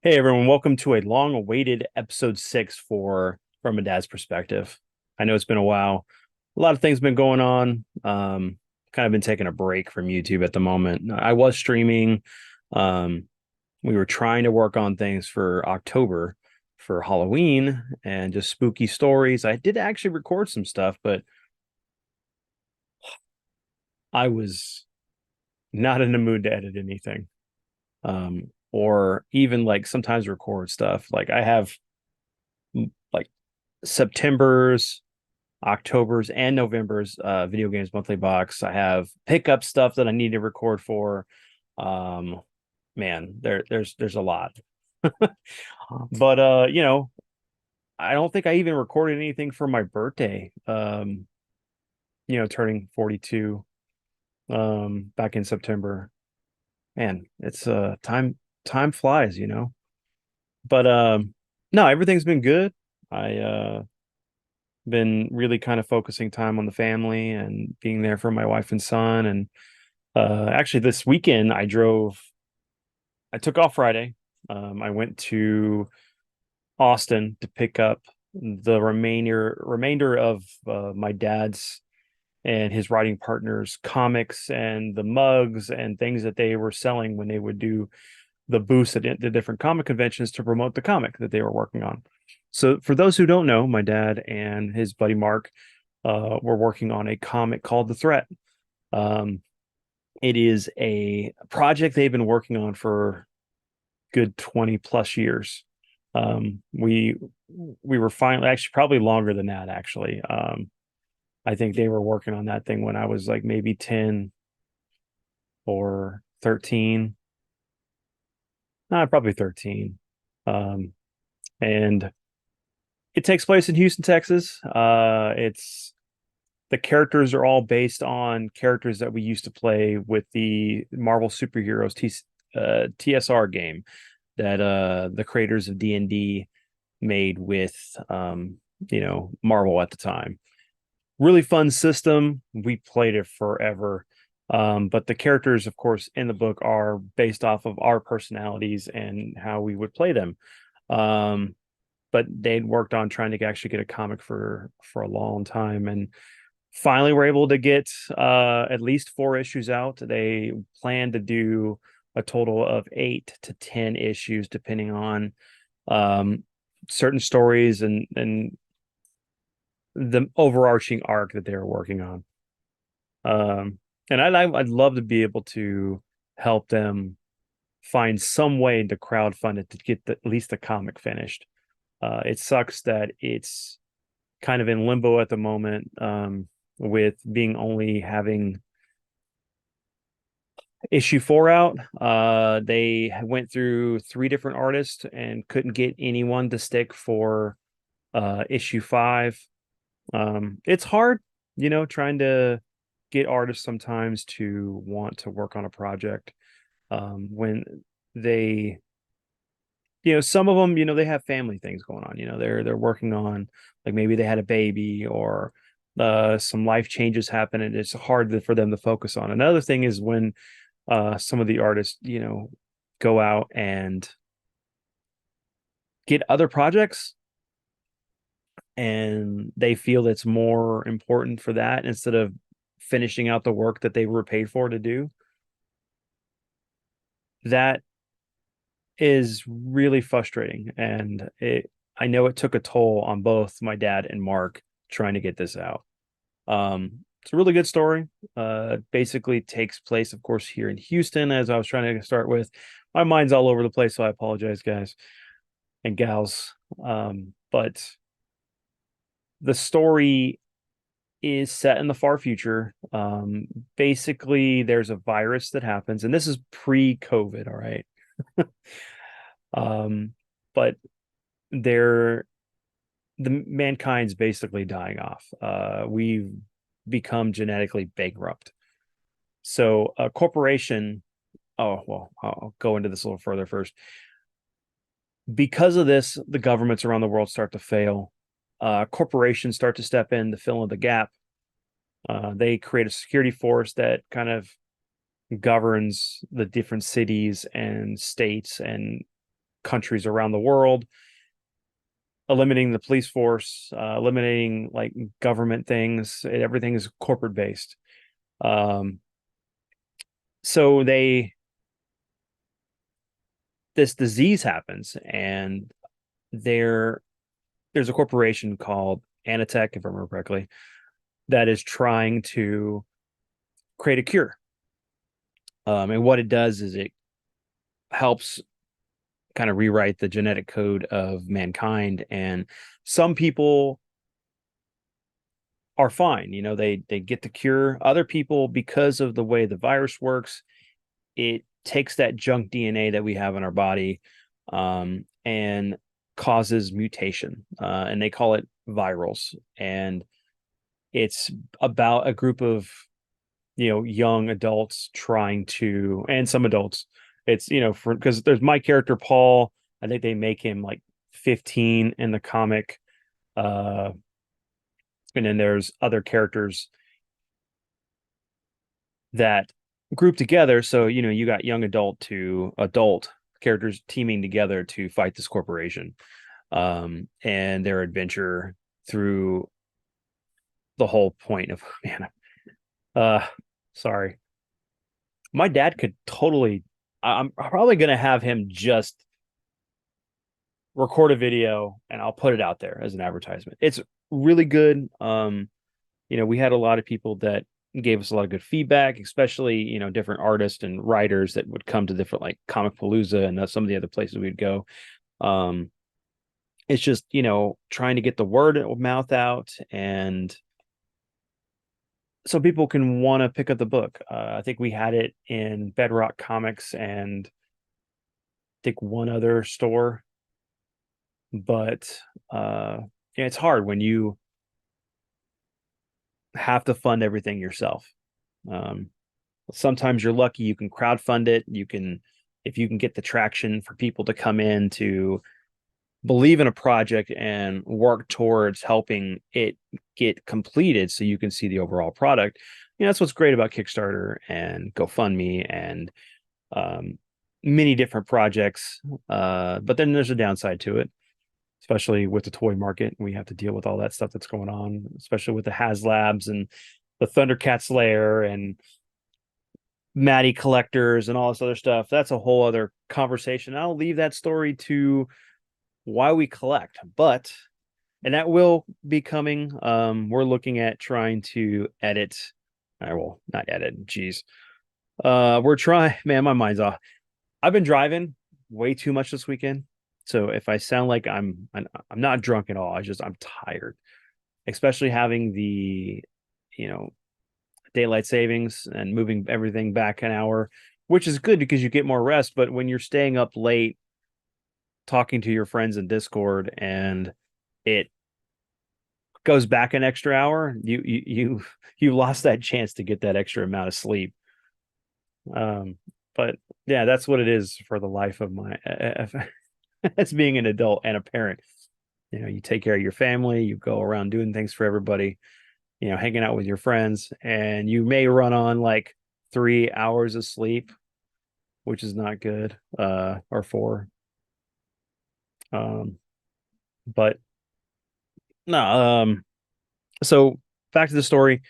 Hey everyone, welcome to a long-awaited episode 6 for From a Dad's Perspective. I know it's been a while. A lot of things been going on. Kind of been taking a break from YouTube at the moment. I was streaming. Um, we were trying to work on things for October for Halloween and just spooky stories. I did actually record some stuff, but I was not in the mood to edit anything. Or even like sometimes record stuff. Like I have like September's, October's, and November's video games monthly box. I have pickup stuff that I need to record for. Um, man, there's a lot. But I don't think I even recorded anything for my birthday. Turning 42 back in September. Man, it's time flies. But no, everything's been good. I been really kind of focusing time on the family and being there for my wife and son. And actually, this weekend I took off Friday. I went to Austin to pick up the remainder of my dad's and his writing partner's comics and the mugs and things that they were selling when they would do the booths at the different comic conventions to promote the comic that they were working on. So, for those who don't know, my dad and his buddy Mark were working on a comic called The Threat. Um, it is a project they've been working on for good 20 plus years. We were finally, actually probably longer than that actually. I think they were working on that thing when I was like maybe 10 or 13. Probably 13. Um, and it takes place in Houston, Texas. It's the characters are all based on characters that we used to play with the Marvel Superheroes TSR game that the creators of D&D made with Marvel at the time. Really fun system. We played it forever. But the characters, of course, in the book are based off of our personalities and how we would play them. Um, but they'd worked on trying to actually get a comic for a long time, and finally were able to get at least 4 issues out. They plan to do a total of 8 to 10 issues, depending on um, certain stories and the overarching arc that they're working on. Um, and I'd love to be able to help them find some way to crowdfund it to get at least the comic finished. It sucks that it's kind of in limbo at the moment, with being only having issue 4 out. They went through 3 different artists and couldn't get anyone to stick for issue 5. It's hard, trying to get artists sometimes to want to work on a project when they some of them, they have family things going on. They're working on, like, maybe they had a baby, or some life changes happen, and it's hard for them to focus on. Another thing is when some of the artists, go out and get other projects, and they feel it's more important for that instead of finishing out the work that they were paid for to do. That is really frustrating, and I know it took a toll on both my dad and Mark trying to get this out. It's a really good story. Basically takes place, of course, here in Houston, as I was trying to start with. My mind's all over the place, so I apologize, guys and gals. But the story is set in the far future. Basically, there's a virus that happens, and this is pre-COVID, all right? um, but they're the mankind's basically dying off. We've become genetically bankrupt. So a corporation, oh, well, I'll go into this a little further first. Because of this, the governments around the world start to fail. Corporations start to step in to fill in the gap. They create a security force that kind of governs the different cities and states and countries around the world, eliminating the police force, eliminating like government things. Everything is corporate based. Um, so this disease happens, and there's a corporation called Anatech, if I remember correctly, that is trying to create a cure. And what it does is it helps kind of rewrite the genetic code of mankind. And some people are fine, they get the cure. Other people, because of the way the virus works, it takes that junk DNA that we have in our body, and causes mutation. And they call it virals. And it's about a group of young adults trying to, and some adults, it's for, because there's my character Paul. I think they make him like 15 in the comic. And then there's other characters that group together, so you got young adult to adult characters teaming together to fight this corporation, and their adventure through the whole point of, man, uh sorry, my dad could totally, I'm probably going to have him just record a video and I'll put it out there as an advertisement. It's really good. We had a lot of people that gave us a lot of good feedback, especially, different artists and writers that would come to different like Comic Palooza and some of the other places we'd go. It's just, trying to get the word of mouth out, and so people can want to pick up the book. I think we had it in Bedrock Comics and I think one other store, but it's hard when you have to fund everything yourself. Um, Sometimes you're lucky, you can crowdfund it. If you can get the traction for people to come in to believe in a project and work towards helping it get completed so you can see the overall product. That's what's great about Kickstarter and GoFundMe and many different projects. But then there's a downside to it, especially with the toy market. We have to deal with all that stuff that's going on, especially with the HasLabs and the Thundercats lair and Matty collectors and all this other stuff. That's a whole other conversation. I'll leave that story to why we collect, and that will be coming. We're looking at trying to edit. I will not edit. Geez. We're trying, man, my mind's off. I've been driving way too much this weekend. So if I sound like I'm not drunk at all, I'm tired, especially having the, daylight savings and moving everything back an hour, which is good because you get more rest. But when you're staying up late talking to your friends in Discord and it goes back an extra hour, you lost that chance to get that extra amount of sleep. But yeah, that's what it is for the life of my as being an adult and a parent. You take care of your family, you go around doing things for everybody, hanging out with your friends, and you may run on like 3 hours of sleep, which is not good, or 4. But no, so back to the story.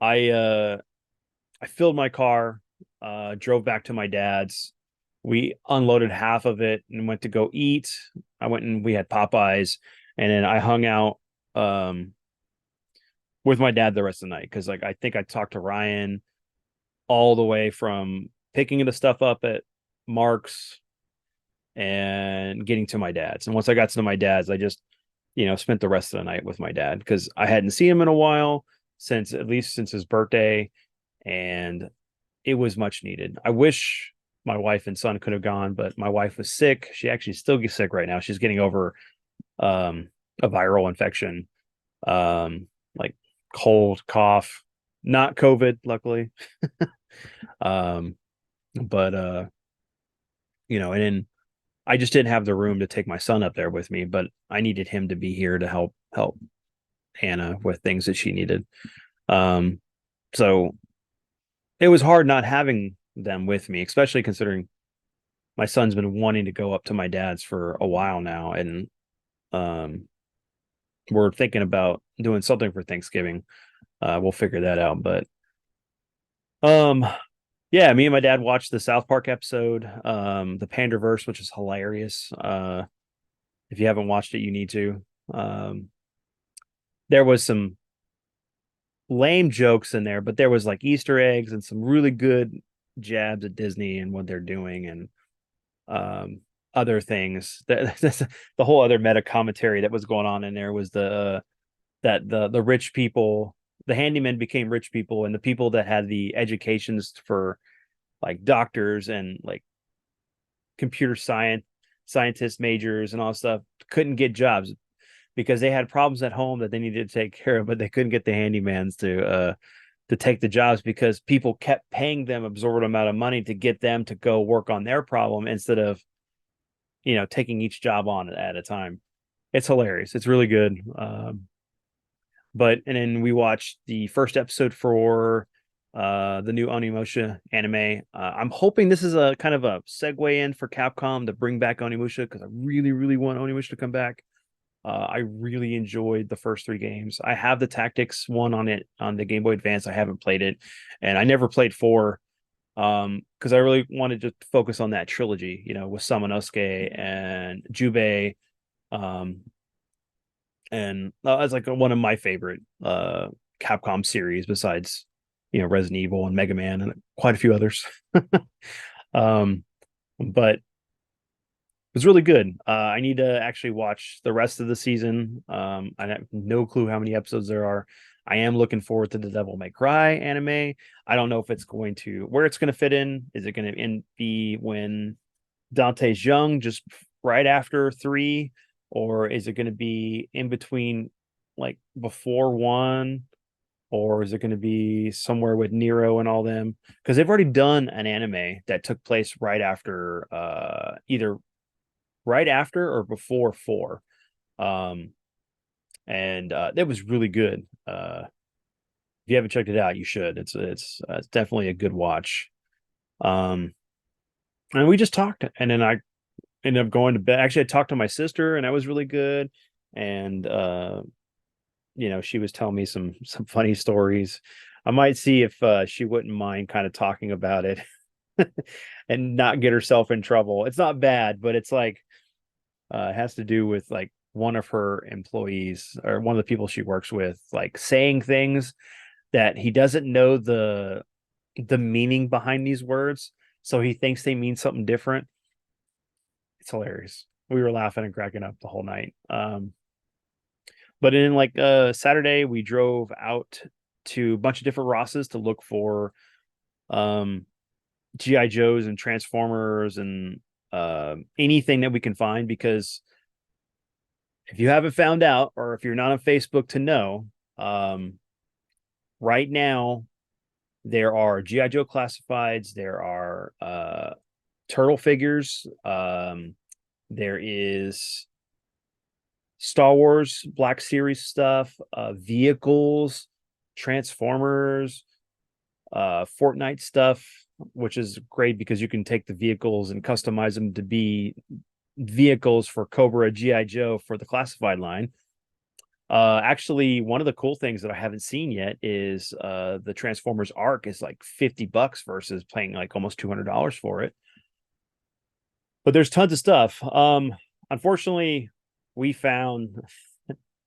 I filled my car, drove back to my dad's. We unloaded half of it and went to go eat. I went and we had Popeyes, and then I hung out with my dad the rest of the night because, like, I think I talked to Ryan all the way from picking the stuff up at Mark's and getting to my dad's. And once I got to my dad's, I just, spent the rest of the night with my dad because I hadn't seen him in a while, at least since his birthday, and it was much needed. I wish my wife and son could have gone, but my wife was sick. She actually still gets sick right now. She's getting over a viral infection, like cold, cough, not COVID, luckily. um, but and then I just didn't have the room to take my son up there with me, but I needed him to be here to help Hannah with things that she needed. So it was hard not having them with me, especially considering my son's been wanting to go up to my dad's for a while now, and um, we're thinking about doing something for Thanksgiving. We'll figure that out, but um, yeah, me and my dad watched the South Park episode, the Panderverse, which is hilarious. If you haven't watched it, you need to. Um, there was some lame jokes in there, but there was like Easter eggs and some really good jabs at Disney and what they're doing, and um, other things. The whole other meta commentary that was going on in there was that the rich people, the handymen became rich people, and the people that had the educations for like doctors and like computer scientist majors and all that stuff couldn't get jobs because they had problems at home that they needed to take care of, but they couldn't get the handymans to take the jobs because people kept paying them absorbent amount of money to get them to go work on their problem instead of taking each job on at a time. It's hilarious. It's really good. But and then we watched the first episode for the new Onimusha anime. I'm hoping this is a kind of a segue in for Capcom to bring back Onimusha because I really, really want Onimusha to come back. I really enjoyed the first three games. I have the Tactics one on it on the Game Boy Advance. I haven't played it, and I never played four because I really wanted to focus on that trilogy, with Samanosuke and Jubei, um, and that's like one of my favorite Capcom series besides Resident Evil and Mega Man and quite a few others. um, but it was really good. I need to actually watch the rest of the season. I have no clue how many episodes there are. I am looking forward to the Devil May Cry anime. I don't know if it's going to where it's going to fit in. Is it going to be when Dante's young, just right after three, or is it going to be in between, like before one, or is it going to be somewhere with Nero and all them? Because they've already done an anime that took place right after, either right after or before four, um, and that was really good. If you haven't checked it out, you should. It's definitely a good watch. Um, and we just talked, and then I ended up going to bed. Actually, I talked to my sister, and that was really good. And she was telling me some funny stories. I might see if she wouldn't mind kind of talking about it and not get herself in trouble. It's not bad, but it's like it has to do with like one of her employees or one of the people she works with, like saying things that he doesn't know the meaning behind these words, so he thinks they mean something different. It's hilarious. We were laughing and cracking up the whole night. But in like Saturday, we drove out to a bunch of different Rosses to look for um GI Joes and Transformers and anything that we can find, because if you haven't found out, or if you're not on Facebook to know, um right now there are GI Joe classifieds, there are turtle figures, there is Star Wars Black Series stuff, vehicles, Transformers, Fortnite stuff, which is great because you can take the vehicles and customize them to be vehicles for Cobra GI Joe for the classified line. Actually, one of the cool things that I haven't seen yet is the Transformers Arc is like $50 versus paying like almost $200 for it. But there's tons of stuff. Unfortunately, we found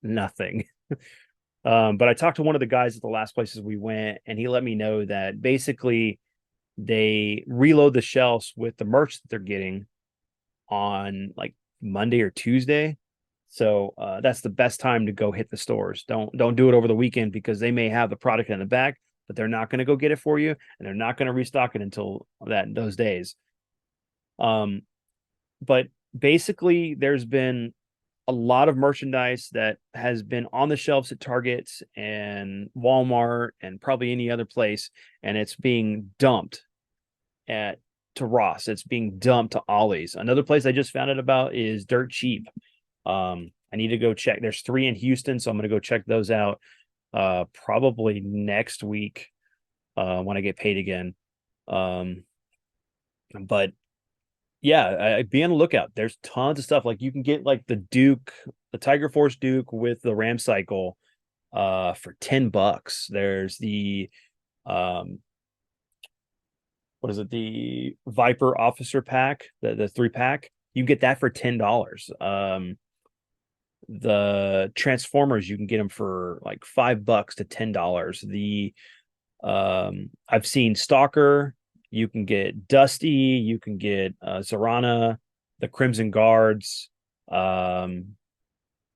nothing. But I talked to one of the guys at the last places we went, and he let me know that basically they reload the shelves with the merch that they're getting on like Monday or Tuesday. So that's the best time to go hit the stores. Don't do it over the weekend because they may have the product in the back, but they're not going to go get it for you, and they're not going to restock it until those days. But basically, there's been a lot of merchandise that has been on the shelves at Target and Walmart and probably any other place, and it's being dumped at to Ross. It's being dumped to Ollie's. Another place I just found out about is Dirt Cheap. I need to go check. There's 3 in Houston, so I'm gonna go check those out probably next week when I get paid again. But Yeah, be on the lookout. There's tons of stuff. Like you can get like the Duke, the Tiger Force Duke with the Ram Cycle for $10. There's the um what is it, the Viper Officer Pack, the 3 pack. You can get that for $10. The Transformers, you can get them for like $5 to $10. The I've seen Stalker, you can get Dusty, you can get Zarana, the Crimson Guards, um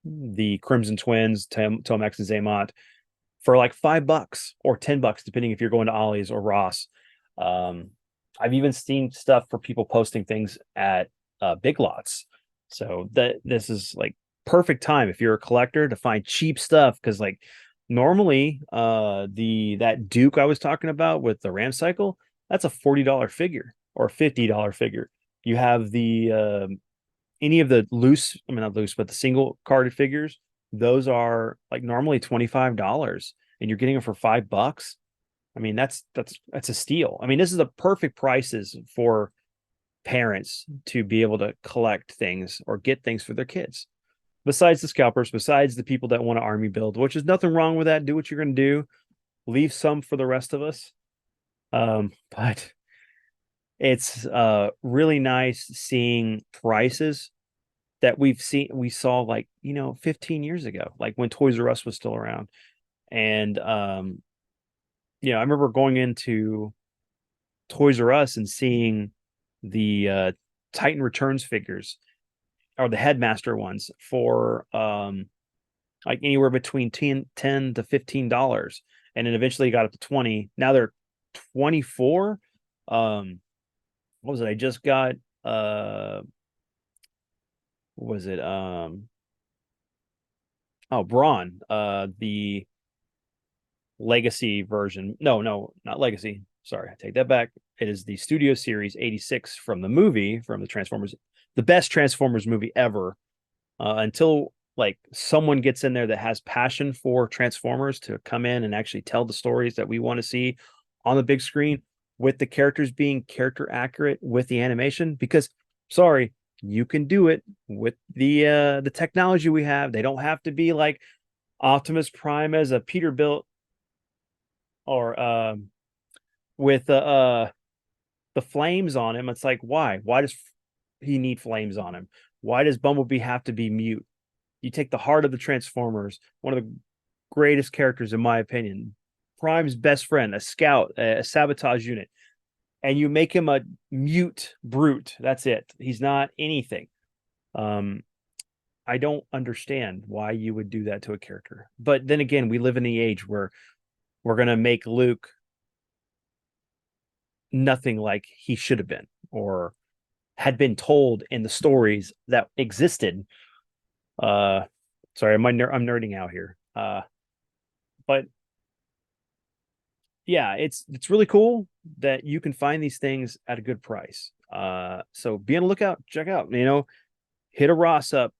the Crimson Twins, Tomax and Zaymont for like $5 or $10, depending if you're going to Ollie's or Ross. Um, I've even seen stuff for people posting things at Big Lots. So that this is like perfect time if you're a collector to find cheap stuff because like normally the that Duke I was talking about with the Ram Cycle, that's a $40 figure or $50 figure. You have the any of the loose, I mean not loose, but the single carded figures, those are like normally $25 and you're getting them for $5. I mean, that's a steal. I mean, this is the perfect prices for parents to be able to collect things or get things for their kids. Besides the scalpers, besides the people that want to army build, which is nothing wrong with that. Do what you're going to do. Leave some for the rest of us. But it's really nice seeing prices that we saw like 15 years ago, like when Toys R Us was still around. And I remember going into Toys R Us and seeing the Titan Returns figures or the Headmaster ones for like anywhere between 10 to $15, and then eventually got up to 20. Now they're 24. What was it? I just got what was it? Braun, the Legacy version. No, not Legacy. Sorry, I take that back. It is the Studio Series 86 from the movie, from the Transformers, the best Transformers movie ever. Until like someone gets in there that has passion for Transformers to come in and actually tell the stories that we want to see on the big screen with the characters being character accurate with the animation. Because sorry, you can do it with the technology we have. They don't have to be like Optimus Prime as a Peterbilt or with the flames on him. It's like, why does he need flames on him? Why does Bumblebee have to be mute? You take the heart of the Transformers, one of the greatest characters in my opinion, Prime's best friend, a scout, a sabotage unit, and you make him a mute brute. That's it. He's not anything. um I don't understand why you would do that to a character, but then again, we live in the age where we're going to make Luke nothing like he should have been or had been told in the stories that existed. Uh, sorry, I'm nerding out here. But yeah, it's really cool that you can find these things at a good price. So be on the lookout, check out, hit a Ross up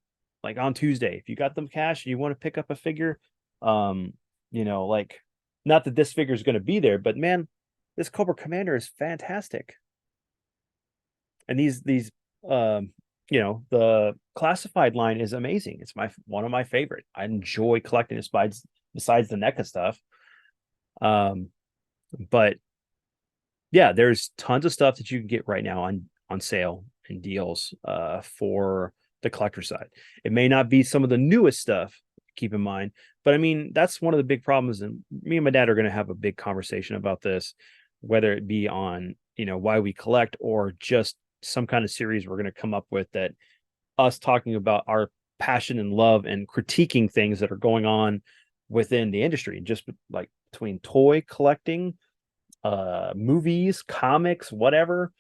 like on Tuesday if you got them cash and you want to pick up a figure. Like not that this figure is going to be there, but man, this Cobra Commander is fantastic. And these the classified line is amazing. It's my one of my favorite. I enjoy collecting it besides the NECA stuff. um but yeah, there's tons of stuff that you can get right now on sale and deals for the collector side. It may not be some of the newest stuff, keep in mind, but I mean that's one of the big problems, and me and my dad are going to have a big conversation about this, whether it be on why we collect or just some kind of series we're going to come up with, that us talking about our passion and love and critiquing things that are going on within the industry, just like between toy collecting, movies, comics, whatever.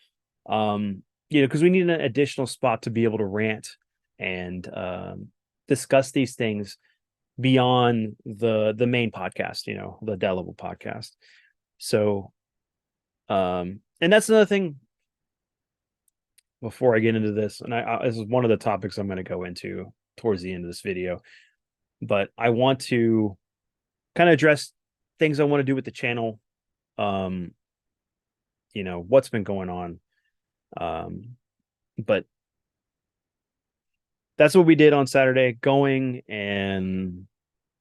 Because we need an additional spot to be able to rant and discuss these things beyond the main podcast, the Dad Level podcast. So and that's another thing before I get into this, and this is one of the topics I'm going to go into towards the end of this video, but I want to kind of address things I want to do with the channel. um what's been going on, um But that's what we did on Saturday, going and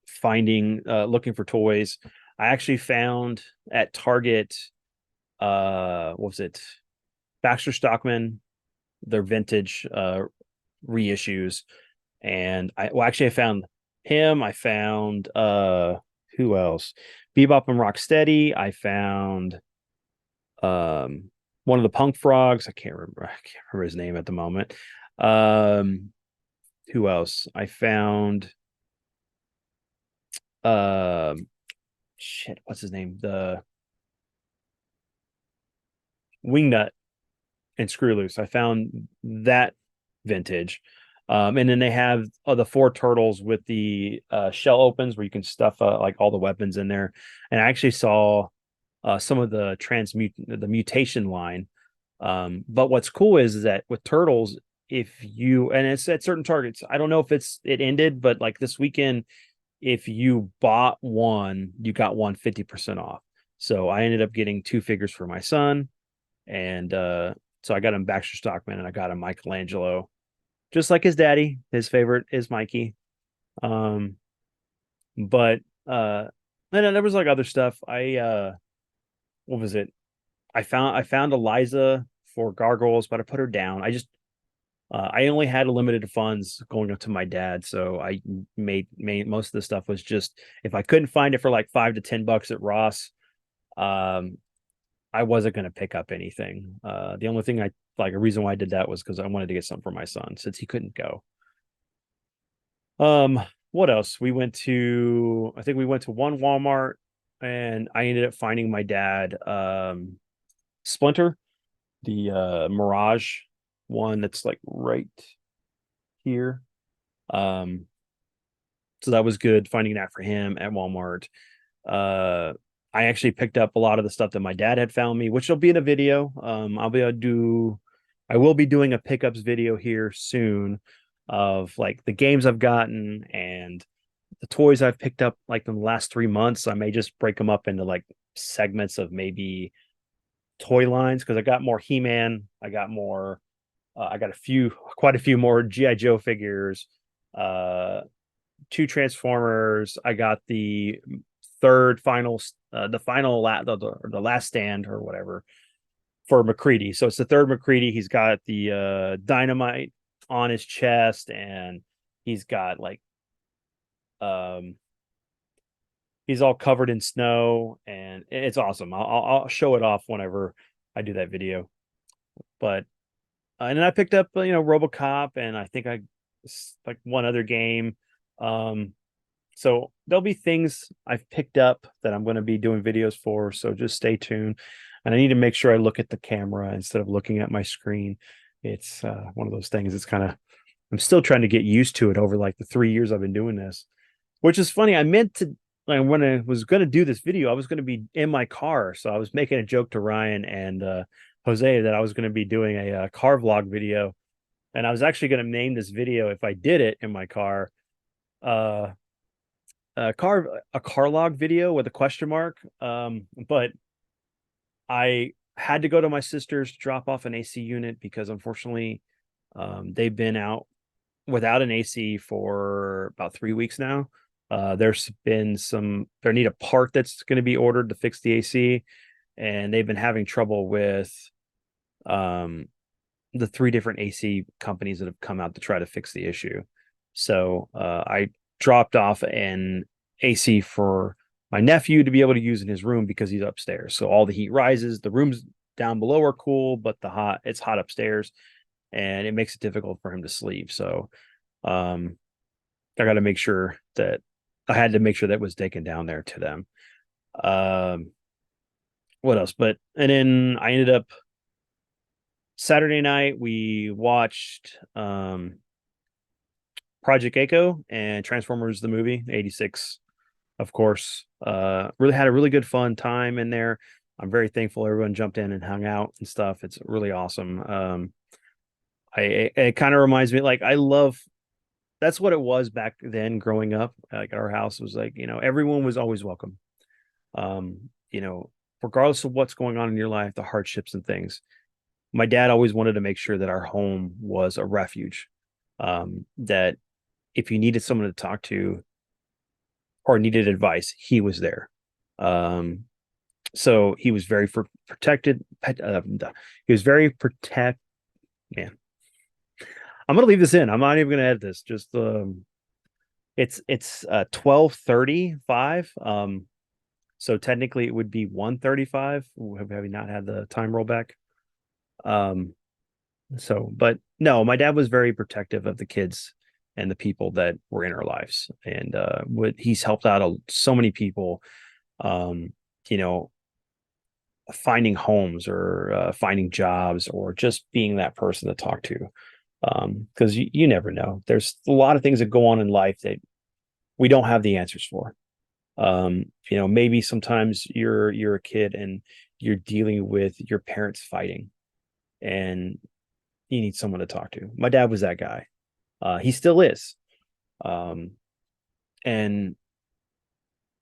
finding looking for toys. I actually found at Target what was it? Baxter Stockman, their vintage reissues. And I found him. I found who else? Bebop and Rocksteady. I found one of the Punk Frogs. I can't remember his name at the moment. Um who else? I found um shit, what's his name? The Wingnut and Screw Loose. I found that vintage. And then they have the four turtles with the shell opens where you can stuff like all the weapons in there. And I actually saw some of the mutation line. But what's cool is that with turtles, if you and it's at certain targets, I don't know if it ended, but like this weekend, if you bought one, you got one 50% off. So I ended up getting two figures for my son, and so I got him Baxter Stockman and I got him Michelangelo, just like his daddy. His favorite is Mikey. Um, but and then there was like other stuff. What was it? I found Eliza for Gargoyles, but I put her down. I only had limited funds going up to my dad, so I made most of the stuff was just if I couldn't find it for like $5 to $10 at Ross, um, I wasn't going to pick up anything. The only thing I like a reason why I did that was because I wanted to get something for my son since he couldn't go. Um, what else? I think we went to one Walmart and I ended up finding my dad Splinter, the Mirage one that's like right here. Um, so that was good finding that for him at Walmart. Uh, I actually picked up a lot of the stuff that my dad had found me, which will be in a video. I will be doing a pickups video here soon of like the games I've gotten and the toys I've picked up like in the last 3 months. I may just break them up into like segments of maybe toy lines because I got more He-Man. I got quite a few more GI Joe figures. Uh, two Transformers. I got the third final, the last stand or whatever for McCready. So it's the third McCready. He's got the dynamite on his chest, and he's got like um he's all covered in snow, and it's awesome. I'll show it off whenever I do that video. But and then I picked up RoboCop, and I think I like one other game. Um, So there'll be things I've picked up that I'm going to be doing videos for. So just stay tuned. And I need to make sure I look at the camera instead of looking at my screen. It's one of those things. I'm still trying to get used to it over like the 3 years I've been doing this, which is funny. I meant to, like, when I was going to do this video, I was going to be in my car. So I was making a joke to Ryan and Jose that I was going to be doing a car vlog video. And I was actually going to name this video if I did it in my car. Uh, a car log video with a question mark. But I had to go to my sister's to drop off an AC unit because unfortunately, they've been out without an AC for about 3 weeks now. There's been they need a part that's going to be ordered to fix the AC, and they've been having trouble with um, the three different AC companies that have come out to try to fix the issue. So I dropped off an AC for my nephew to be able to use in his room because he's upstairs. So all the heat rises. The rooms down below are cool, but it's hot upstairs, and it makes it difficult for him to sleep. So um, I got to make sure that I had to make sure that was taken down there to them. Um, what else? And then I ended up Saturday night we watched Project Echo and Transformers the movie 86, of course. Really had a really good fun time in there. I'm very thankful everyone jumped in and hung out and stuff. It's really awesome. It kind of reminds me, like, I love that's what it was back then growing up. Like our house was like, everyone was always welcome. Um, you know, regardless of what's going on in your life, the hardships and things. my dad always wanted to make sure that our home was a refuge. That if you needed someone to talk to or needed advice, he was there. Um, so he was very protected. He was very protect. Man, I'm gonna leave this in. I'm not even gonna edit this. Just it's 12:35. So technically it would be 1:35. Have you not had the time roll back? Um, so, but no, my dad was very protective of the kids and the people that were in our lives, and he's helped out so many people. Um, you know, finding homes or finding jobs or just being that person to talk to. Because you never know. There's a lot of things that go on in life that we don't have the answers for. Maybe sometimes you're a kid and you're dealing with your parents fighting and you need someone to talk to. My dad was that guy. He still is. Um, and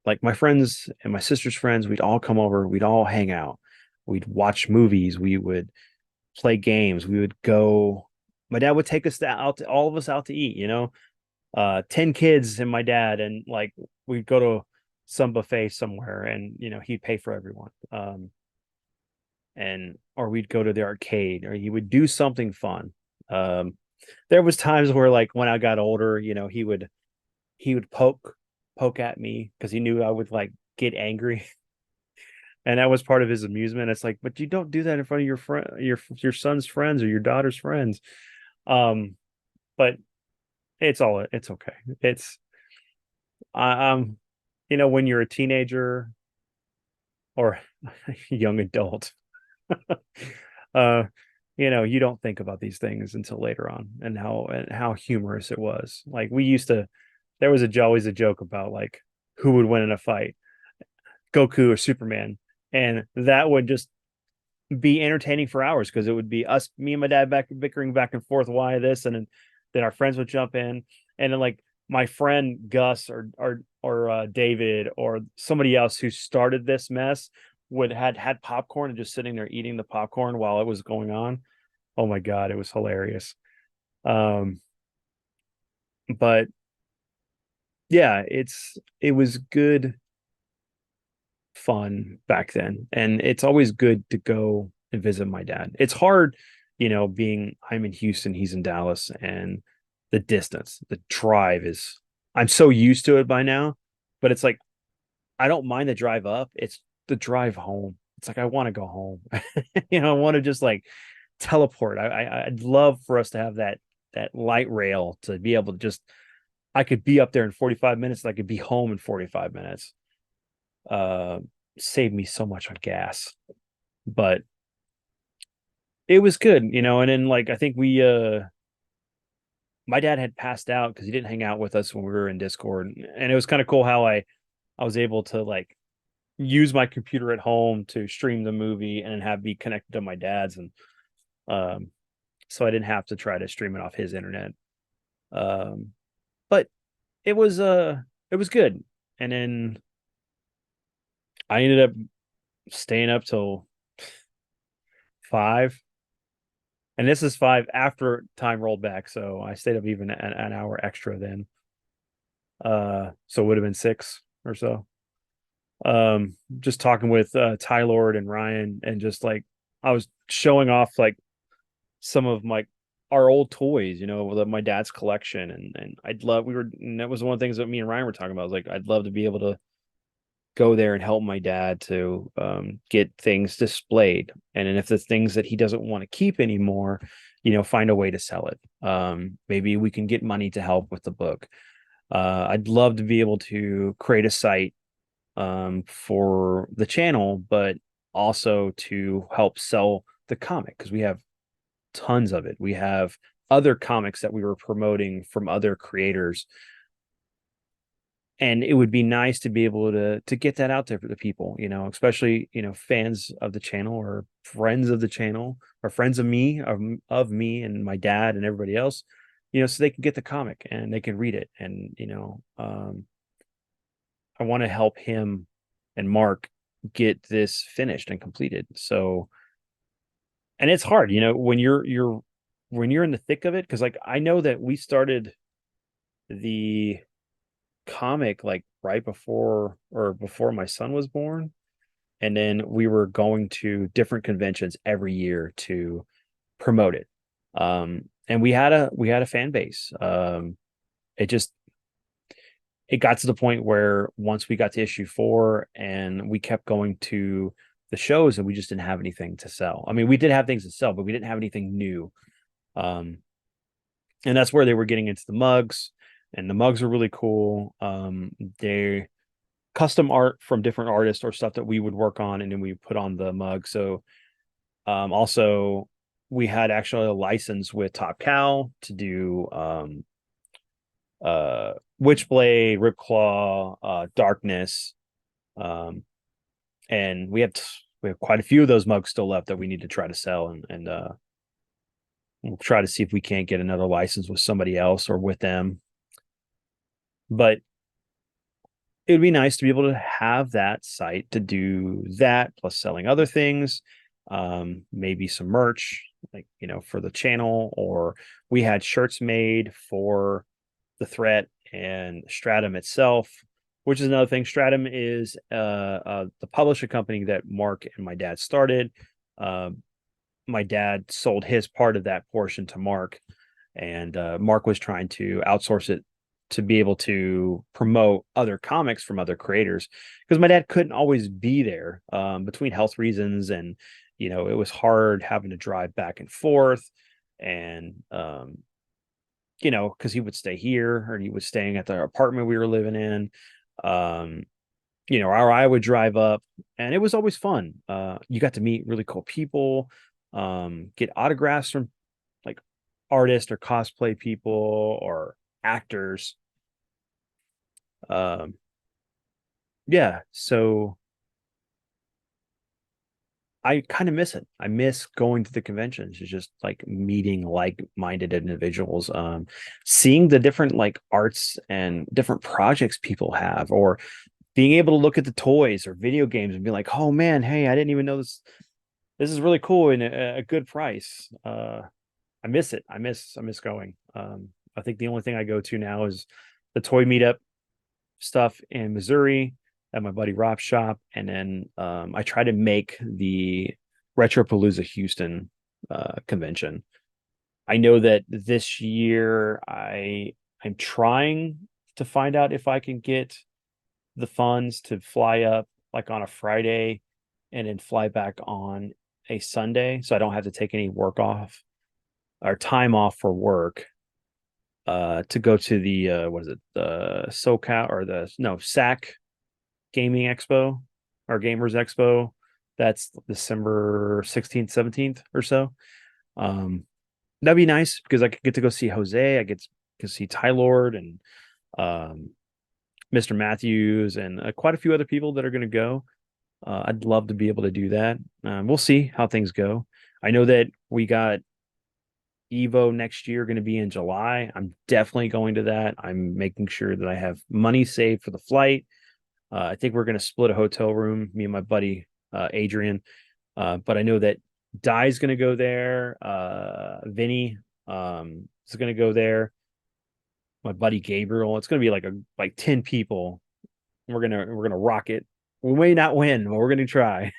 like my friends and my sister's friends, we'd all come over, we'd all hang out, we'd watch movies, we would play games, we would go. My dad would take us out, all of us out to eat. 10 kids and my dad, and like we'd go to some buffet somewhere, and he'd pay for everyone. And or we'd go to the arcade, or he would do something fun. Um, there was times where like when I got older, he would poke at me because he knew I would like get angry. And that was part of his amusement. It's like, but you don't do that in front of your friend, your son's friends or your daughter's friends. Um, but it's okay. Um, when you're a teenager or young adult, uh, you don't think about these things until later on, and how humorous it was. Like there was always a joke about like who would win in a fight, Goku or Superman, and that would just be entertaining for hours because it would be me and my dad back bickering back and forth why this, and then our friends would jump in, and then like my friend Gus or David or somebody else who started this mess would had popcorn and just sitting there eating the popcorn while it was going on. Oh my god, it was hilarious. Um, but yeah, it was good fun back then, and it's always good to go and visit my dad. It's hard, being I'm in Houston, he's in Dallas, and the distance, the drive is I'm so used to it by now, but it's like I don't mind the drive up. It's the drive home. It's like I want to go home. I want to just like teleport. I'd love for us to have that light rail to be able to just I could be up there in 45 minutes, and I could be home in 45 minutes. Uh, Saved me so much on gas, but it was good. And then like I think my dad had passed out because he didn't hang out with us when we were in Discord, and it was kind of cool how I was able to like use my computer at home to stream the movie and have be connected to my dad's, and um so I didn't have to try to stream it off his internet. um but it was it was good. And then I ended up staying up till 5, and this is 5 after time rolled back, so I stayed up even an hour extra then. So it would have been 6 or so. Just talking with Ty Lord and Ryan, and just like I was showing off like some of my our old toys, my dad's collection, and I'd love and that was one of the things that me and Ryan were talking about. I was like, I'd love to be able to go there and help my dad to get things displayed, and then if the things that he doesn't want to keep anymore, find a way to sell it. Maybe we can get money to help with the book. I'd love to be able to create a site for the channel, but also to help sell the comic because we have tons of it. We have other comics that we were promoting from other creators, and it would be nice to be able to get that out there for the people, especially fans of the channel or friends of the channel or friends of me and my dad and everybody else, so they can get the comic and they can read it. And I want to help him and Mark get this finished and completed. So and it's hard, when you're in the thick of it, because like I know that we started the comic like right before my son was born, and then we were going to different conventions every year to promote it. And we had a fan base. It just it got to the point where once we got to issue 4 and we kept going to the shows and we just didn't have anything to sell. I mean, we did have things to sell, but we didn't have anything new. Um, and that's where they were getting into the mugs, and the mugs are really cool. They custom art from different artists or stuff that we would work on, and then we put on the mug. So also we had actually a license with Top Cow to do Witchblade, Ripclaw, Darkness, um, and we have quite a few of those mugs still left that we need to try to sell, and we'll try to see if we can't get another license with somebody else or with them. But it would be nice to be able to have that site to do that plus selling other things, maybe some merch, like for the channel, or we had shirts made for the threat and Stratum itself, which is another thing. Stratum is the publisher company that Mark and my dad started. uh, my dad sold his part of that portion to Mark, and Mark was trying to outsource it to be able to promote other comics from other creators, because my dad couldn't always be there, between health reasons, and it was hard having to drive back and forth, and because he would stay here or he was staying at the apartment we were living in. Um, or I would drive up, and it was always fun. You got to meet really cool people, get autographs from like artists or cosplay people or actors. Um, yeah, so I kind of miss it. I miss going to the conventions. It's just like meeting like-minded individuals, seeing the different like arts and different projects people have, or being able to look at the toys or video games and be like, "Oh man, hey, I didn't even know this. This is really cool and a good price." I miss it. I miss going. I think the only thing I go to now is the toy meetup stuff in Missouri at my buddy Rob's shop, and then I try to make the Retropalooza Houston convention. I know that this year I'm trying to find out if I can get the funds to fly up like on a Friday and then fly back on a Sunday, so I don't have to take any work off or time off for work, to go to the what is it, the SoCal or the no SAC Gaming Expo or Gamers Expo. That's December 16th, 17th or so. Um, that'd be nice because I could get to go see Jose. I get to see Ty Lord and um, Mr. Matthews and quite a few other people that are going to go. I'd love to be able to do that. We'll see how things go. I know that we got Evo next year going to be in July. I'm definitely going to that. I'm making sure that I have money saved for the flight. I think we're going to split a hotel room, me and my buddy Adrian. But I know that Dai's going to go there. Vinny is going to go there. My buddy Gabriel. It's going to be like 10 people. We're gonna rock it. We may not win, but we're gonna try.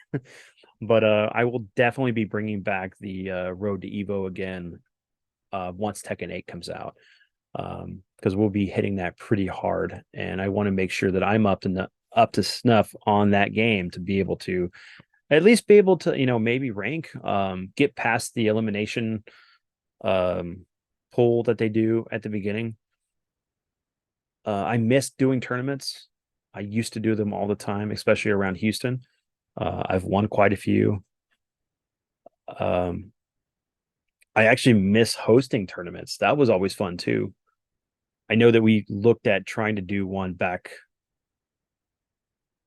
But I will definitely be bringing back the Road to Evo again once Tekken 8 comes out, because we'll be hitting that pretty hard, and I want to make sure that I'm up to snuff on that game to be able to at least be able to maybe rank, get past the elimination um, pool that they do at the beginning. I miss doing tournaments. I used to do them all the time, especially around Houston. I've won quite a few. Um, I actually miss hosting tournaments. That was always fun too. I know that we looked at trying to do one back.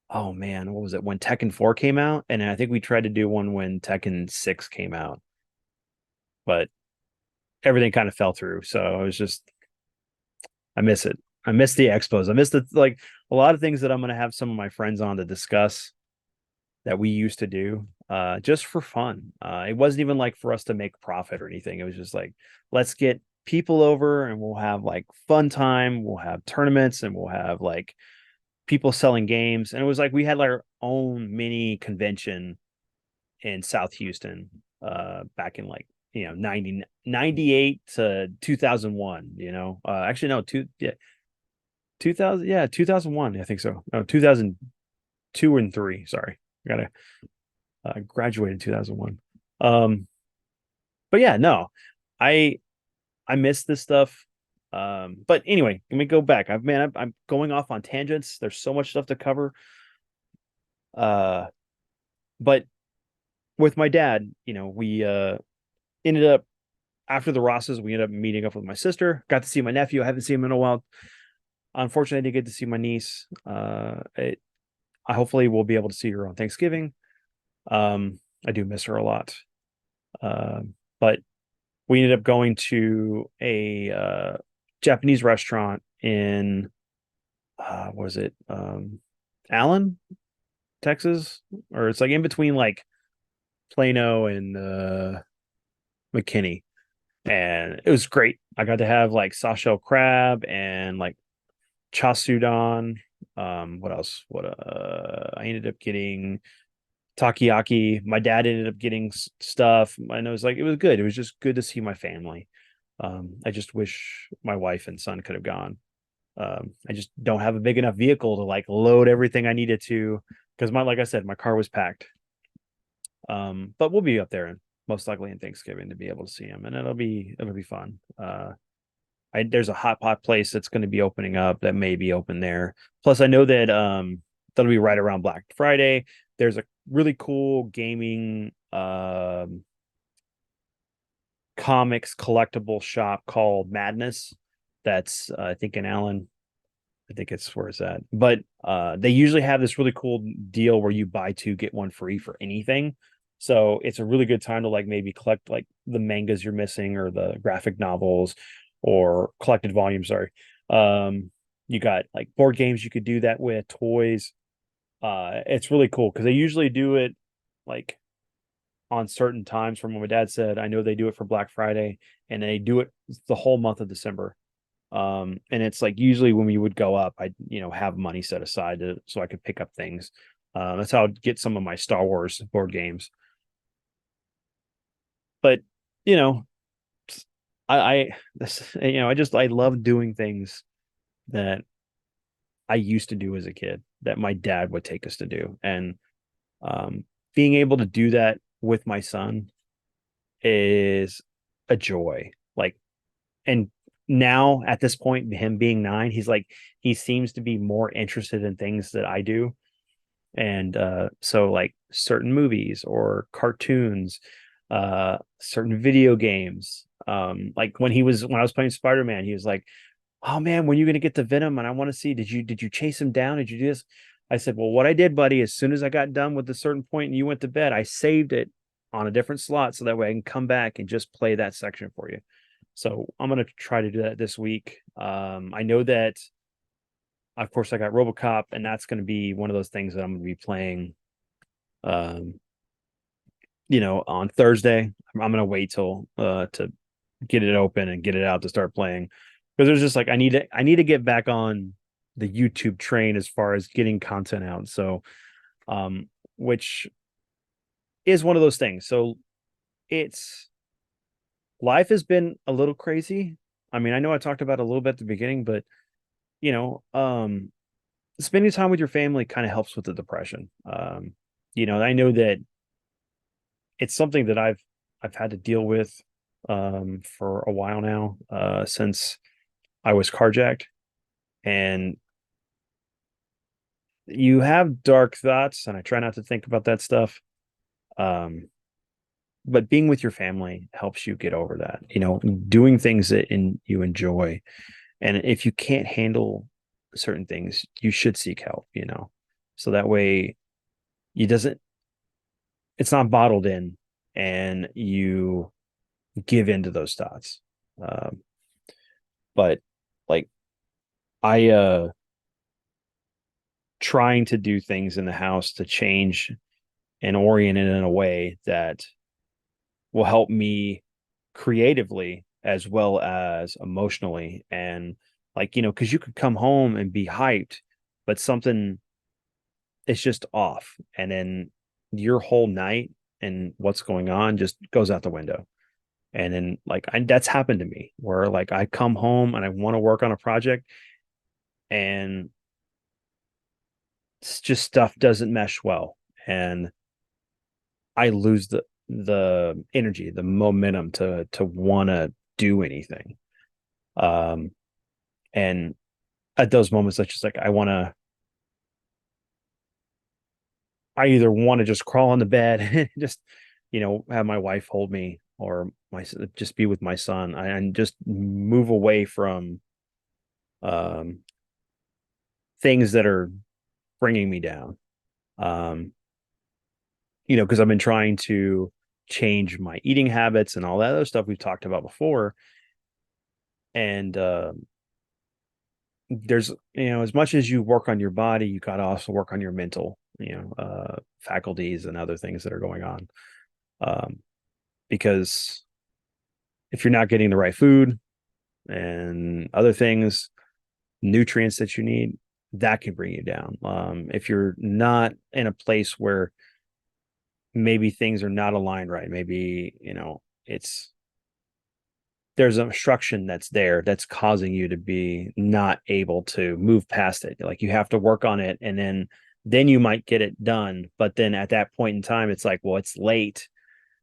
Oh man, what was it when Tekken 4 came out? And I think we tried to do one when Tekken 6 came out, but everything kind of fell through. So I was just, I miss it. I miss the expos. I miss the like a lot of things that I'm going to have some of my friends on to discuss that we used to do. just for fun. It wasn't even like for us to make profit or anything. It was just like, let's get people over and we'll have like fun time. We'll have tournaments and we'll have like people selling games. And it was like we had like our own mini convention in South Houston back in like, 98 to 2001, actually no, 2000, yeah, 2001, I think so. No, 2002 and 3, sorry. I gotta graduated 2001. But yeah, no, I I miss this stuff. But anyway, let me go back. I'm going off on tangents. There's so much stuff to cover. Uh, but with my dad, we ended up after the Rosses, we ended up meeting up with my sister. Got to see my nephew. I haven't seen him in a while. Unfortunately, I didn't get to see my niece. I hopefully will be able to see her on Thanksgiving. I do miss her a lot. But we ended up going to a Japanese restaurant in what is it? Allen, Texas, or it's like in between like Plano and McKinney, and it was great. I got to have like soft-shell crab and like chasudon. What else? What I ended up getting takoyaki. My dad ended up getting stuff, and it was good. It was just good to see my family. I just wish my wife and son could have gone. I just don't have a big enough vehicle to like load everything I needed to because like I said, my car was packed. But we'll be up there and most likely in Thanksgiving to be able to see him, and it'll be fun. There's a hot pot place that's going to be opening up that may be open there. Plus, I know that that'll be right around Black Friday. There's a really cool gaming comics collectible shop called Madness. That's I think in Allen. I think it's where it's at. But they usually have this really cool deal where you buy two get one free for anything. So it's a really good time to like maybe collect like the mangas you're missing or the graphic novels or collected volumes. Sorry. You got like board games you could do that with, toys. It's really cool because they usually do it like on certain times. From what my dad said, I know they do it for Black Friday and they do it the whole month of December. And it's like usually when we would go up, I have money set aside so I could pick up things. That's how I'd get some of my Star Wars board games. But you know, I love doing things that I used to do as a kid that my dad would take us to do, and um, being able to do that with my son is a joy. Like, and now at this point, him being 9, he seems to be more interested in things that I do. And so like certain movies or cartoons, certain video games. Like when I was playing Spider-Man, he was like, "Oh man, when are you gonna get the Venom? And I want to see, did you chase him down? Did you do this?" I said, "Well, what I did, buddy, as soon as I got done with a certain point and you went to bed, I saved it on a different slot so that way I can come back and just play that section for you." So I'm gonna try to do that this week. I know that, of course, I got RoboCop, and that's going to be one of those things that I'm going to be playing. Um, on Thursday. I'm going to wait till to get it open and get it out to start playing because there's just like I need to get back on the YouTube train as far as getting content out. So, which is one of those things. So it's life has been a little crazy. I mean, I know I talked about it a little bit at the beginning, but you know, spending time with your family kind of helps with the depression. I know that it's something that I've had to deal with for a while now, since I was carjacked, and you have dark thoughts, and I try not to think about that stuff. Um, but being with your family helps you get over that. Doing things you enjoy, and if you can't handle certain things, you should seek help. So that way you doesn't it's not bottled in, and you give into those thoughts. Um, but like I trying to do things in the house to change and orient it in a way that will help me creatively as well as emotionally. And like, because you could come home and be hyped, but something is just off. And then your whole night and what's going on just goes out the window. And then like that's happened to me where like I come home and I want to work on a project and it's just stuff doesn't mesh well. And I lose the energy, the momentum to want to do anything. Um, and at those moments, I just like I either want to just crawl on the bed and just have my wife hold me or my just be with my son and just move away from um things that are bringing me down. Um, because I've been trying to change my eating habits and all that other stuff we've talked about before. And there's as much as you work on your body, you got to also work on your mental faculties and other things that are going on, um, because if you're not getting the right food and other things, nutrients that you need, that can bring you down. If you're not in a place where maybe things are not aligned right, maybe it's there's an obstruction that's there that's causing you to be not able to move past it. Like you have to work on it, and then you might get it done. But then at that point in time, it's like, well, it's late.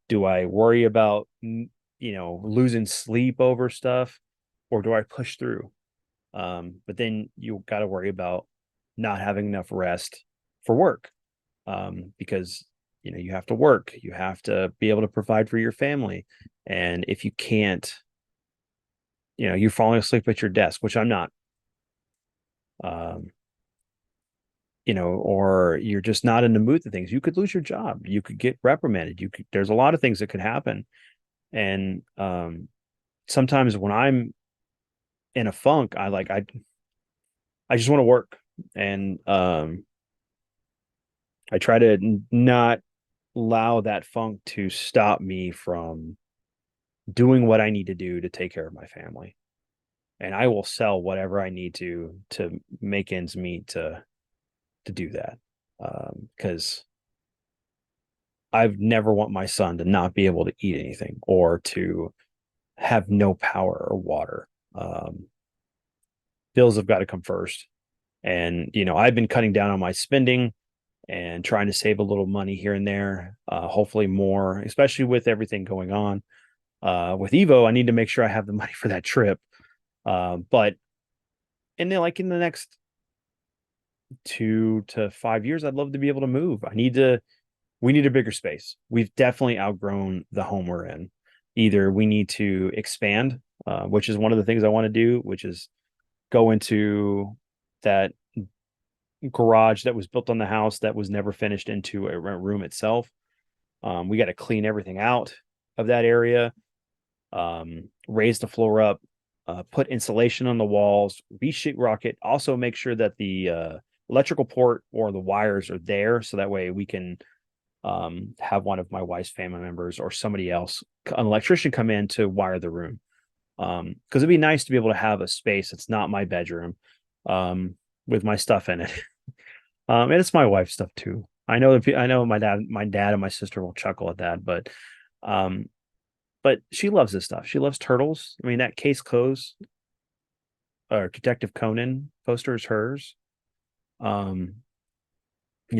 Do I worry about losing sleep over stuff, or do I push through? But then you got to worry about not having enough rest for work, because you have to work, you have to be able to provide for your family, and if you can't, you're falling asleep at your desk, which I'm not, um, or you're just not in the mood for things. You could lose your job. You could get reprimanded. There's a lot of things that could happen. And sometimes when I'm in a funk, I just want to work. And I try to not allow that funk to stop me from doing what I need to do to take care of my family. And I will sell whatever I need to make ends meet to do that. Because I've never want my son to not be able to eat anything or to have no power or water. Bills have got to come first. And, I've been cutting down on my spending and trying to save a little money here and there, hopefully more, especially with everything going on. With Evo, I need to make sure I have the money for that trip. But and then like in the next 2 to 5 years, I'd love to be able to move. We need a bigger space. We've definitely outgrown the home we're in. Either we need to expand, which is one of the things I want to do, which is go into that garage that was built on the house that was never finished into a room itself. We got to clean everything out of that area, raise the floor up, put insulation on the walls, re-sheetrock it. Also, make sure that the electrical port or the wires are there, so that way we can have one of my wife's family members or somebody else, an electrician, come in to wire the room. Because it'd be nice to be able to have a space that's not my bedroom, with my stuff in it. And it's my wife's stuff too. I know my dad and my sister will chuckle at that, um, but she loves this stuff. She loves turtles. I mean, that Case Close or Detective Conan poster is hers. Um,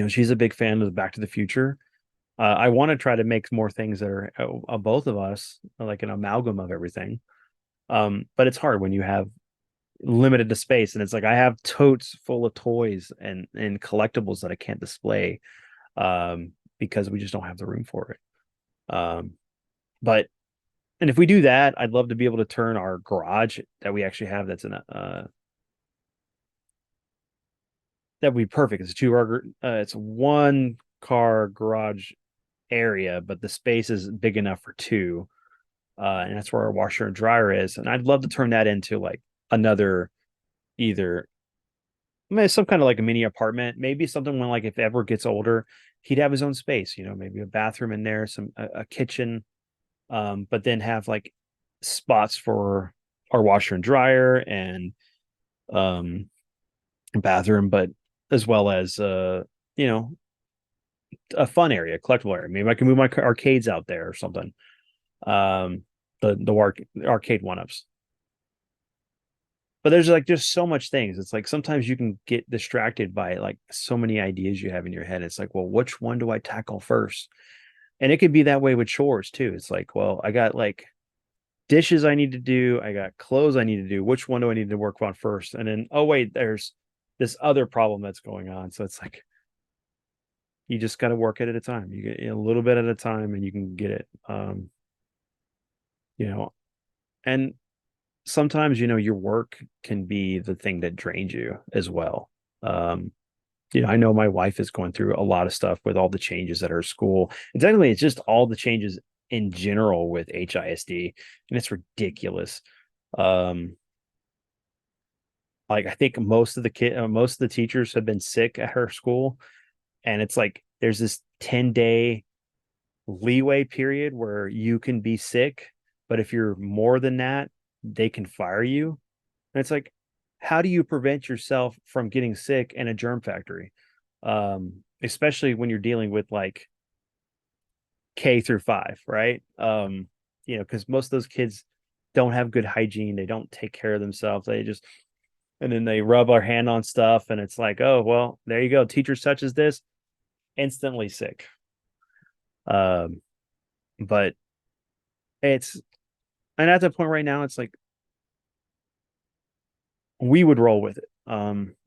she's a big fan of the Back to the Future. I want to try to make more things that are both of us, like an amalgam of everything. But it's hard when you have limited to space, and it's like I have totes full of toys and collectibles that I can't display, because we just don't have the room for it. But and if we do that, I'd love to be able to turn our garage that we actually have that's in a that would be perfect. It's one car garage area, but the space is big enough for two. And that's where our washer and dryer is. And I'd love to turn that into like another, either maybe some kind of like a mini apartment, maybe something when like if ever gets older he'd have his own space, maybe a bathroom in there, a kitchen, but then have like spots for our washer and dryer and um bathroom, but as well as you know, a fun area, collectible area. Maybe I can move my arcades out there or something. Um the arcade one-ups. But there's like just so much things. It's like sometimes you can get distracted by like so many ideas you have in your head. It's like, well, which one do I tackle first? And it could be that way with chores too. It's like, well, I got like dishes I need to do, I got clothes I need to do. Which one do I need to work on first? And then, oh wait, there's this other problem that's going on. So it's like you just got to work it at a time. You get a little bit at a time, and you can get it. You know, and sometimes your work can be the thing that drains you as well. Um, I know my wife is going through a lot of stuff with all the changes at her school. And technically, it's just all the changes in general with HISD, and it's ridiculous. Um, like I think most of the teachers have been sick at her school, and it's like there's this 10-day leeway period where you can be sick, but if you're more than that, they can fire you. And it's like, how do you prevent yourself from getting sick in a germ factory? Especially when you're dealing with like K through 5, right? Because most of those kids don't have good hygiene, they don't take care of themselves. And then they rub our hand on stuff, and it's like, oh well, there you go. Teacher such as this, instantly sick. Um, but it's and at that point right now, it's like we would roll with it.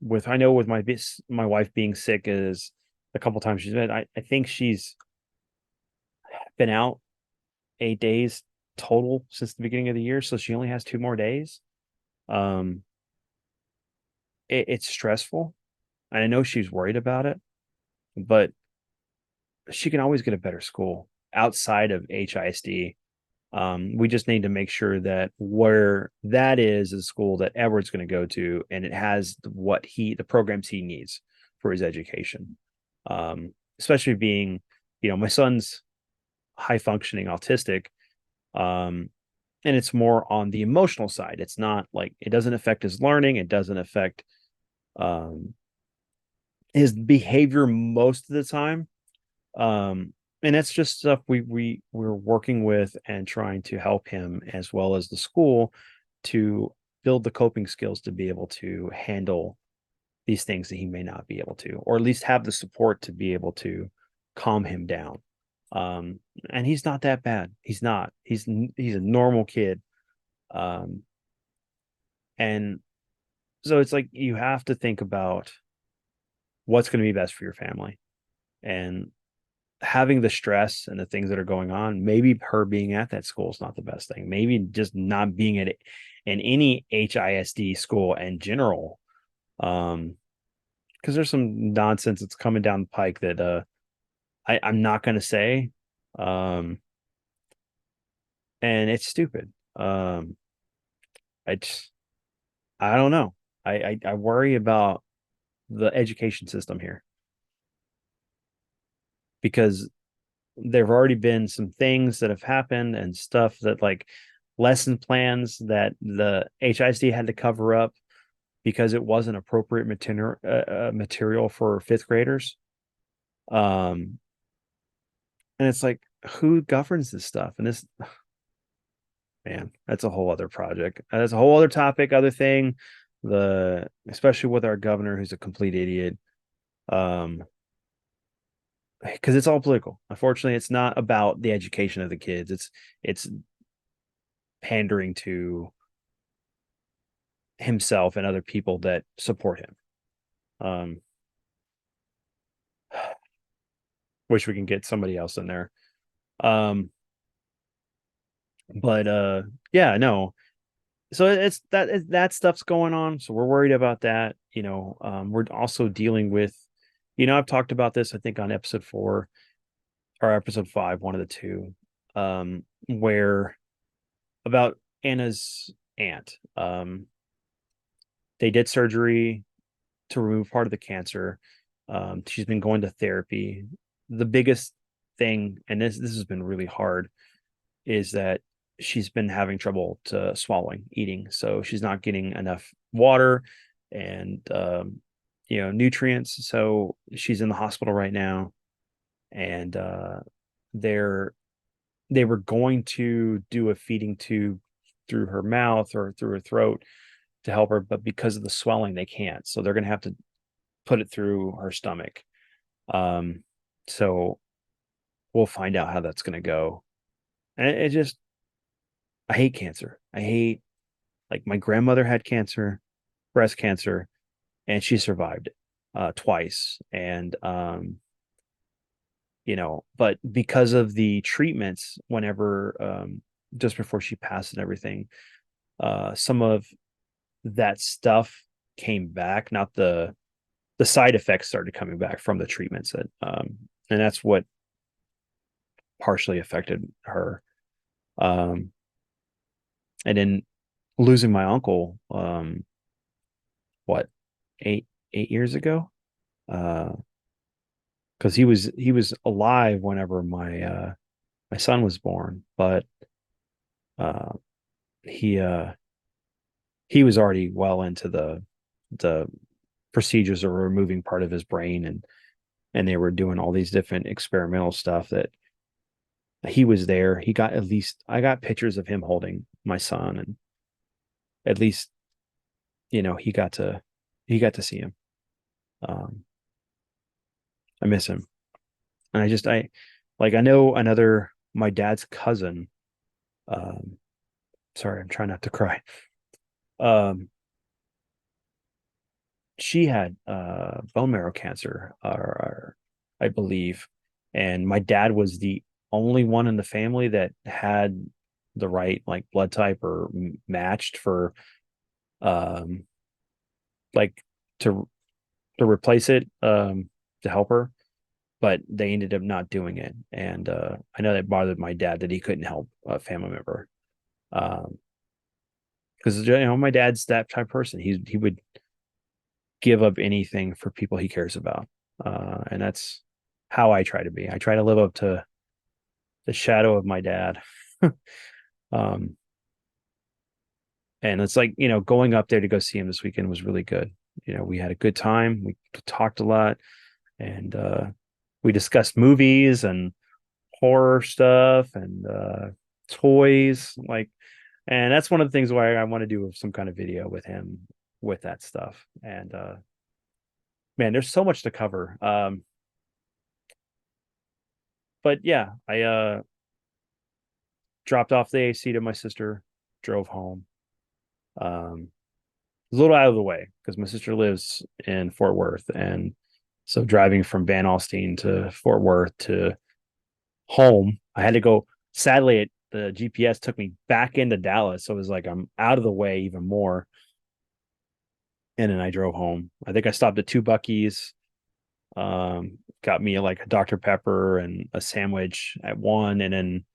With I know with my wife being sick is a couple times she's been. I think she's been out 8 days total since the beginning of the year, so she only has 2 more days. Um, it's stressful, and I know she's worried about it, but she can always get a better school outside of HISD. We just need to make sure that where that is a school that Edward's going to go to, and it has the programs he needs for his education. Especially being, my son's high functioning autistic, um, and it's more on the emotional side. It's not like it doesn't affect his learning. It doesn't affect um, his behavior most of the time. Um, and that's just stuff we're working with and trying to help him as well as the school to build the coping skills to be able to handle these things that he may not be able to, or at least have the support to be able to calm him down. And he's not that bad. He's not. He's a normal kid. Um, and so it's like you have to think about what's going to be best for your family, and having the stress and the things that are going on, maybe her being at that school is not the best thing. Maybe just not being at in any HISD school in general. Because there's some nonsense that's coming down the pike that I'm not gonna say. Um and it's stupid. I just I don't know. I worry about the education system here because there've already been some things that have happened and stuff that like lesson plans that the HISD had to cover up because it wasn't appropriate material for fifth graders. Um, and it's like, who governs this stuff? And this, man, that's a whole other project. That's a whole other topic, other thing. Especially with our governor, who's a complete idiot. Um, because it's all political. Unfortunately, it's not about the education of the kids. It's pandering to himself and other people that support him. Um, wish we can get somebody else in there. Um, but yeah, no. So it's that stuff's going on. So we're worried about that. We're also dealing with, I've talked about this, I think on episode 4 or episode 5, one of the two, where about Anna's aunt. They did surgery to remove part of the cancer. She's been going to therapy. the biggest thing, and this has been really hard, is that she's been having trouble to swallowing, eating. So she's not getting enough water and nutrients. So she's in the hospital right now, and they're they were going to do a feeding tube through her mouth or through her throat to help her, but because of the swelling, they can't. So they're going to have to put it through her stomach. Um, so we'll find out how that's going to go. And it just, I hate cancer. I hate, like, my grandmother had cancer, breast cancer, and she survived it twice. And, but because of the treatments, whenever, just before she passed and everything, some of that stuff came back, not the side effects started coming back from the treatments and that's what partially affected her. Um, and then losing my uncle, what, eight 8 years ago, because he was alive whenever my son was born, but uh, he uh, he was already well into the procedures of removing part of his brain, and they were doing all these different experimental stuff that he was there. He got, at least I got pictures of him holding my son, and at least he got to see him. Um, I miss him, and I like, I know another, my dad's cousin. Um, Sorry, I'm trying not to cry. Um, she had bone marrow cancer, or I believe, and my dad was the only one in the family that had the right, like, blood type or matched for, um like, to replace it, to help her, but they ended up not doing it. And I know that bothered my dad that he couldn't help a family member. Um, because my dad's that type of person. He would give up anything for people he cares about. And that's how I try to be. I try to live up to the shadow of my dad. um, and it's like, going up there to go see him this weekend was really good. We had a good time. We talked a lot, and we discussed movies and horror stuff and toys, like, and that's one of the things why I want to do some kind of video with him with that stuff. And man, there's so much to cover. But yeah, I dropped off the AC to my sister, drove home. um a little out of the way because my sister lives in Fort Worth, and so driving from Van Alstine to Fort Worth to home, I had to go. Sadly, the GPS took me back into Dallas, so it was like I'm out of the way even more. And then I drove home. I think I stopped at two Buc-ee's, got me like a Dr. Pepper and a sandwich at one, and then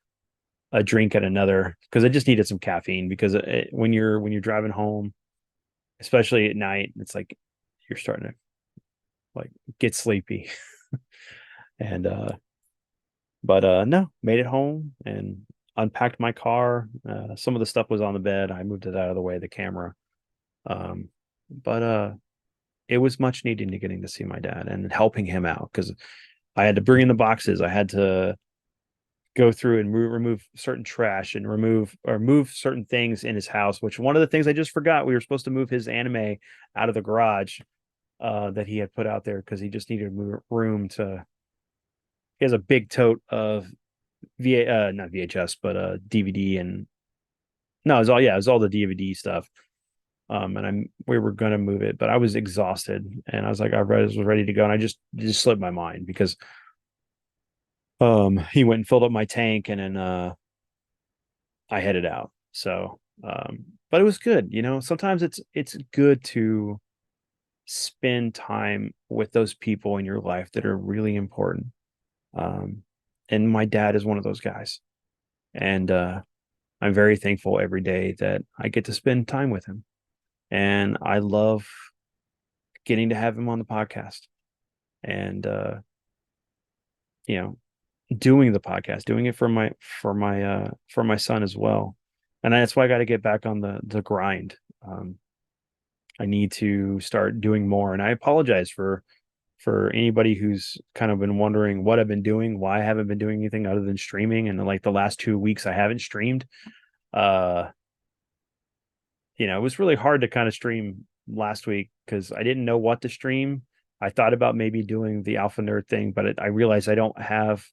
a drink at another, because I just needed some caffeine. Because when you're driving home, especially at night, it's like you're starting to, like, get sleepy. And but no, made it home and unpacked my car. Some of the stuff was on the bed. I moved it out of the way, the camera. Um, but it was much needed to getting to see my dad and helping him out, because I had to bring in the boxes. I had to go through and remove certain trash and move certain things in his house. Which, one of the things I just forgot, we were supposed to move his anime out of the garage that he had put out there, because he just needed room to. He has a big tote of not VHS, but DVD, and no, it was all the DVD stuff. And we were gonna move it, but I was exhausted, and I was like, was ready to go, and I just slipped my mind, because he went and filled up my tank, and then I headed out. So but it was good. Sometimes it's good to spend time with those people in your life that are really important. Um, and my dad is one of those guys, and I'm very thankful every day that I get to spend time with him, and I love getting to have him on the podcast. And you know, doing the podcast, doing it for my son as well. And that's why I got to get back on the grind. I need to start doing more. And I apologize for anybody who's kind of been wondering what I've been doing, why I haven't been doing anything other than streaming. And like the last 2 weeks I haven't streamed. Uh, it was really hard to kind of stream last week because I didn't know what to stream. I thought about maybe doing the Alpha Nerd thing, but I realized I don't have,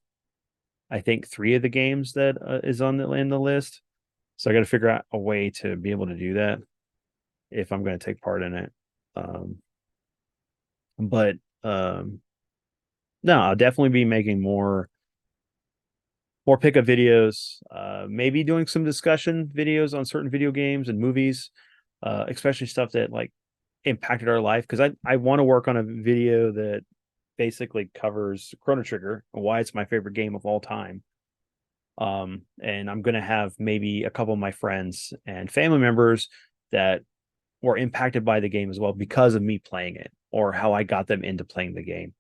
I think, three of the games that is on in the list. So I got to figure out a way to be able to do that if I'm going to take part in it. Um, but no, I'll definitely be making more pickup videos, maybe doing some discussion videos on certain video games and movies, especially stuff that like impacted our life. Because I want to work on a video that basically covers Chrono Trigger and why it's my favorite game of all time. And I'm gonna have maybe a couple of my friends and family members that were impacted by the game as well because of me playing it or how I got them into playing the game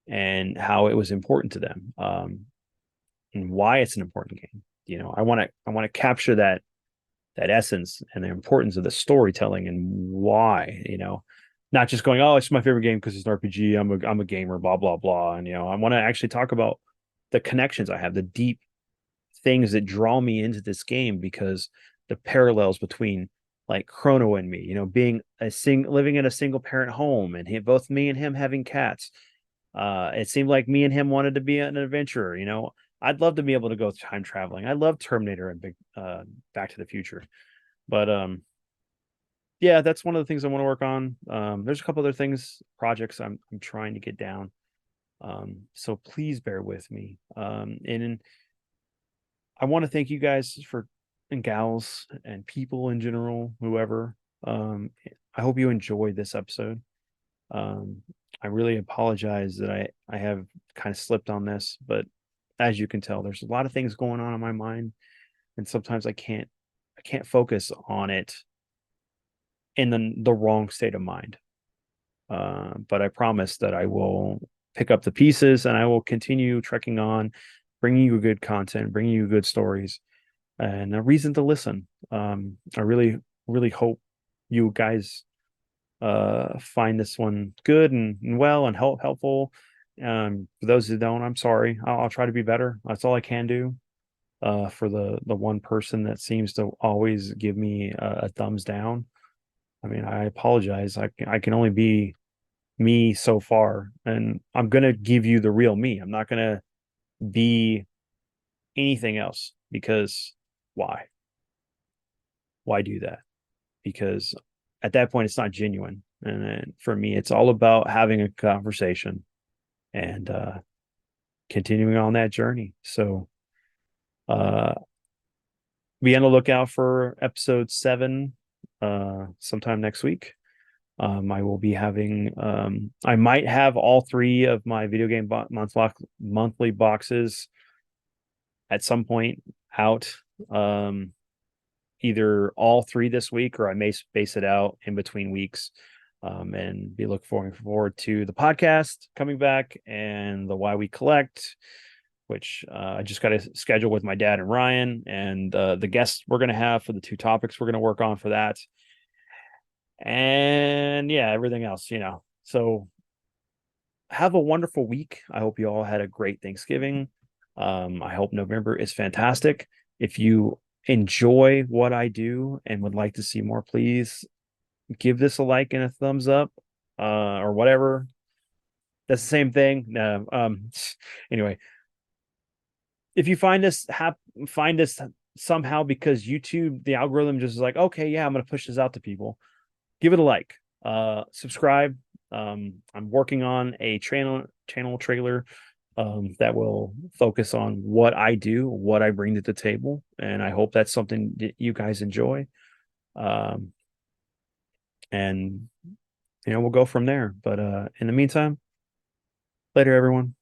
and how it was important to them. And why it's an important game. I want to capture that essence and the importance of the storytelling and why, not just going, oh, it's my favorite game because it's an RPG. I'm a gamer, blah, blah, blah. And I want to actually talk about the connections I have, the deep things that draw me into this game because the parallels between like Chrono and me, being living in a single parent home and both me and him having cats. It seemed like me and him wanted to be an adventurer. I'd love to be able to go time traveling. I love Terminator and Back to the Future, but yeah, that's one of the things I want to work on. There's a couple other things, projects I'm trying to get down. So please bear with me. And I want to thank you guys and gals and people in general, whoever. I hope you enjoyed this episode. Um, I really apologize that I have kind of slipped on this, but as you can tell, there's a lot of things going on in my mind, and sometimes I can't focus on it in the wrong state of mind. But I promise that I will pick up the pieces and I will continue trekking on, bringing you good content, bringing you good stories, and a reason to listen. I really, really hope you guys find this one good and well and helpful. For those who don't, I'm sorry. I'll try to be better. That's all I can do. For the one person that seems to always give me a thumbs down. I mean, I apologize. I can only be me so far, and I'm gonna give you the real me. I'm not gonna be anything else because why? Why do that? Because at that point, it's not genuine. And then for me, it's all about having a conversation and continuing on that journey. So uh, be on the lookout for episode 7 sometime next week. I will be having, I might have all three of my video game monthly boxes at some point out. Either all three this week or I may space it out in between weeks. And be looking forward to the podcast coming back and the Why We Collect, which I just got to schedule with my dad and Ryan and the guests we're going to have for the two topics we're going to work on for that. And yeah, everything else. So have a wonderful week. I hope you all had a great Thanksgiving. I hope November is fantastic. If you enjoy what I do and would like to see more, please give this a like and a thumbs up, or whatever. That's the same thing. No, anyway, if you find this somehow because YouTube, the algorithm just is like, okay, yeah, I'm gonna push this out to people. Give it a like, subscribe. I'm working on a channel trailer that will focus on what I do, what I bring to the table, and I hope that's something that you guys enjoy. Um, and we'll go from there. But in the meantime, later, everyone.